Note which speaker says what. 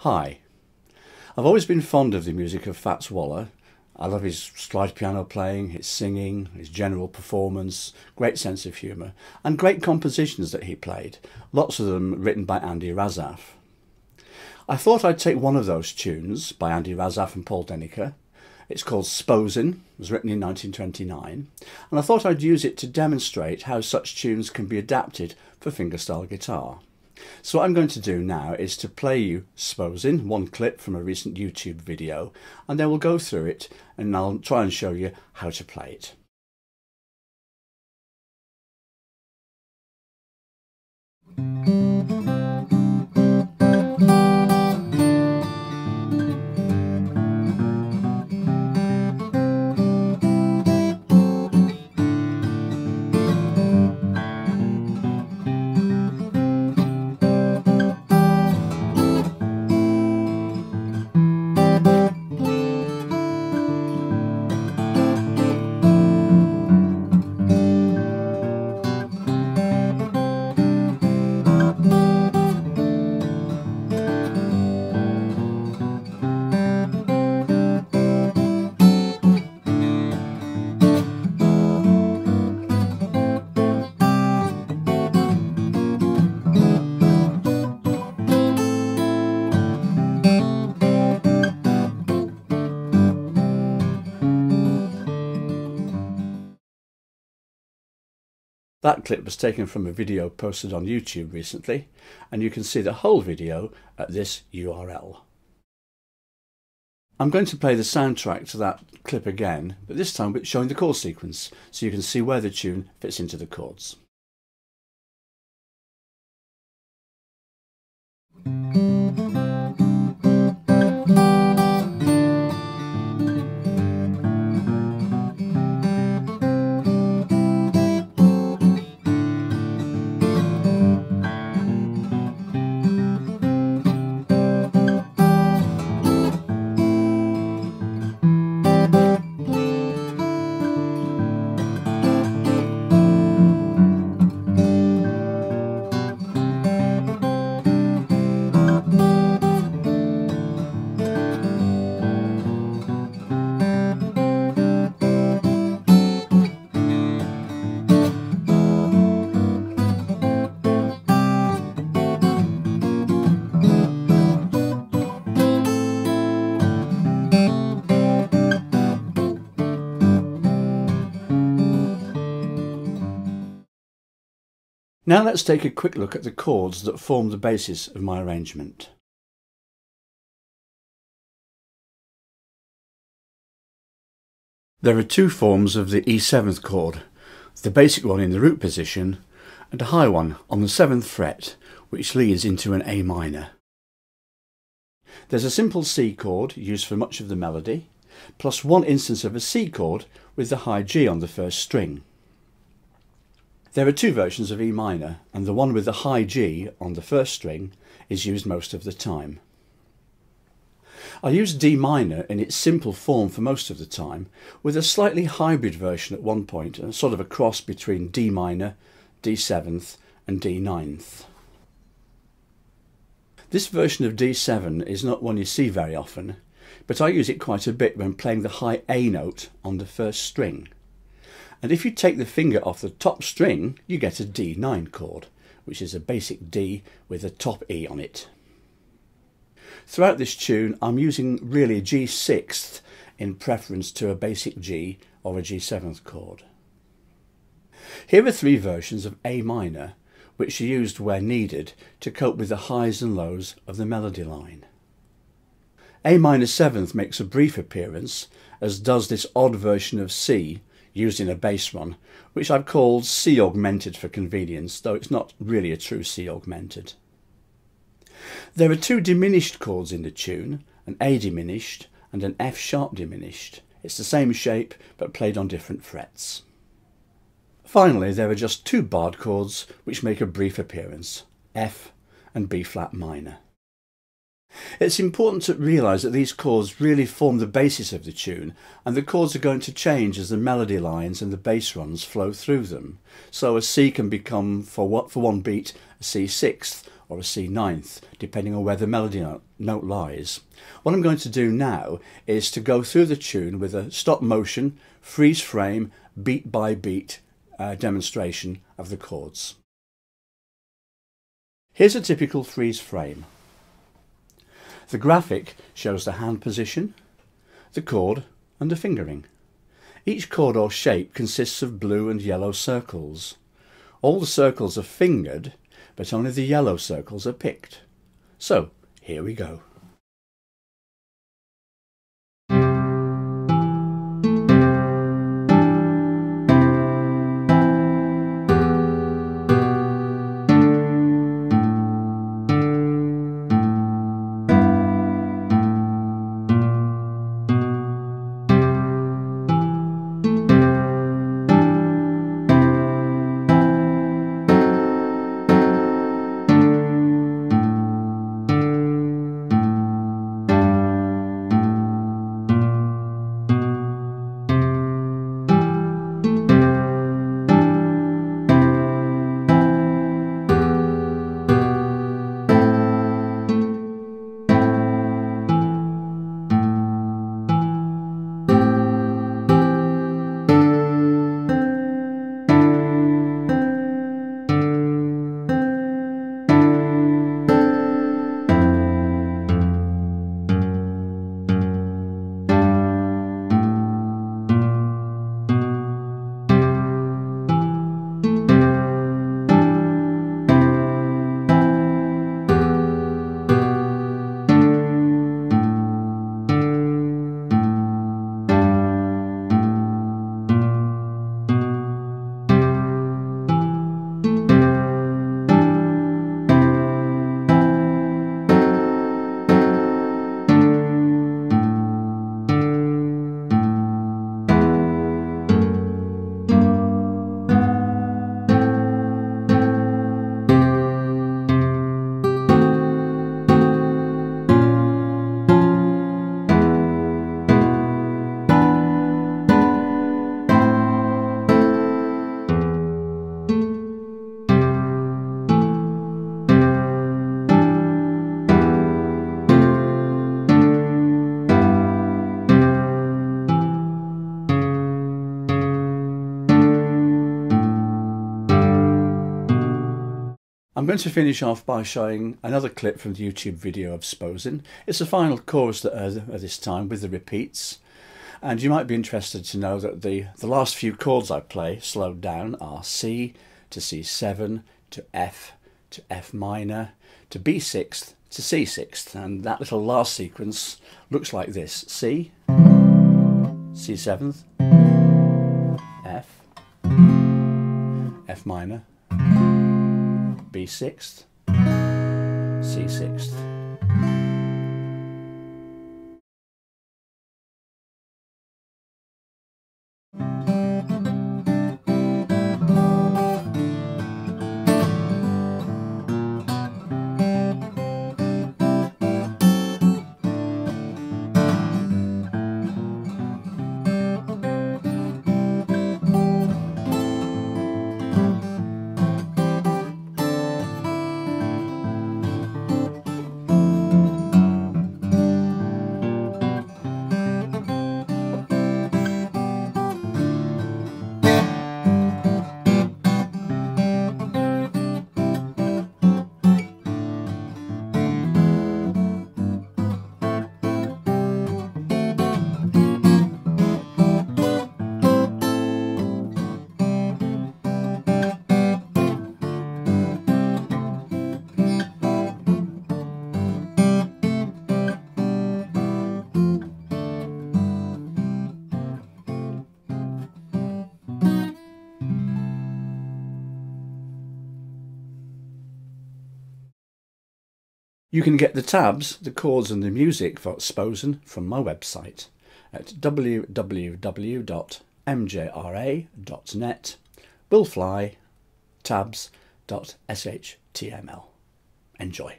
Speaker 1: Hi. I've always been fond of the music of Fats Waller. I love his slide piano playing, his singing, his general performance, great sense of humour, and great compositions that he played, lots of them written by Andy Razaf. I thought I'd take one of those tunes by Andy Razaf and Paul Denniker. It's called Sposin, it was written in 1929, and I thought I'd use it to demonstrate how such tunes can be adapted for fingerstyle guitar. So what I'm going to do now is to play you Sposin, one clip from a recent YouTube video, and then we'll go through it and I'll try and show you how to play it. That clip was taken from a video posted on YouTube recently, and you can see the whole video at this URL. I'm going to play the soundtrack to that clip again, but this time showing the chord sequence, so you can see where the tune fits into the chords. Now let's take a quick look at the chords that form the basis of my arrangement. There are two forms of the E7th chord, the basic one in the root position and a high one on the 7th fret which leads into an A minor. There's a simple C chord used for much of the melody, plus one instance of a C chord with the high G on the first string. There are two versions of E minor, and the one with the high G on the first string is used most of the time. I use D minor in its simple form for most of the time, with a slightly hybrid version at one point, a sort of a cross between D minor, D7th and D9th. This version of D7 is not one you see very often, but I use it quite a bit when playing the high A note on the first string. And if you take the finger off the top string, you get a D9 chord, which is a basic D with a top E on it. Throughout this tune, I'm using really G6th in preference to a basic G or a G7th chord. Here are three versions of A minor, which are used where needed to cope with the highs and lows of the melody line. A minor 7th makes a brief appearance, as does this odd version of C, used in a bass run, which I've called C augmented for convenience, though it's not really a true C augmented. There are two diminished chords in the tune, an A diminished and an F sharp diminished. It's the same shape but played on different frets. Finally, there are just two barred chords which make a brief appearance, F and B flat minor. It's important to realise that these chords really form the basis of the tune, and the chords are going to change as the melody lines and the bass runs flow through them. So a C can become, for one beat, a C6th, or a C ninth, depending on where the melody note lies. What I'm going to do now is to go through the tune with a stop motion, freeze frame, beat by beat demonstration of the chords. Here's a typical freeze frame. The graphic shows the hand position, the chord and the fingering. Each chord or shape consists of blue and yellow circles. All the circles are fingered, but only the yellow circles are picked. So, here we go. I'm going to finish off by showing another clip from the YouTube video of Sposin. It's the final chorus at this time with the repeats, and you might be interested to know that the last few chords I play slowed down are C to C7 to F minor to B sixth to C sixth, and that little last sequence looks like this: C, C7th, F minor, B sixth, C sixth. You can get the tabs, the chords and the music for Sposin from my website at www.mjra.net, willfly, tabs.shtml. Enjoy.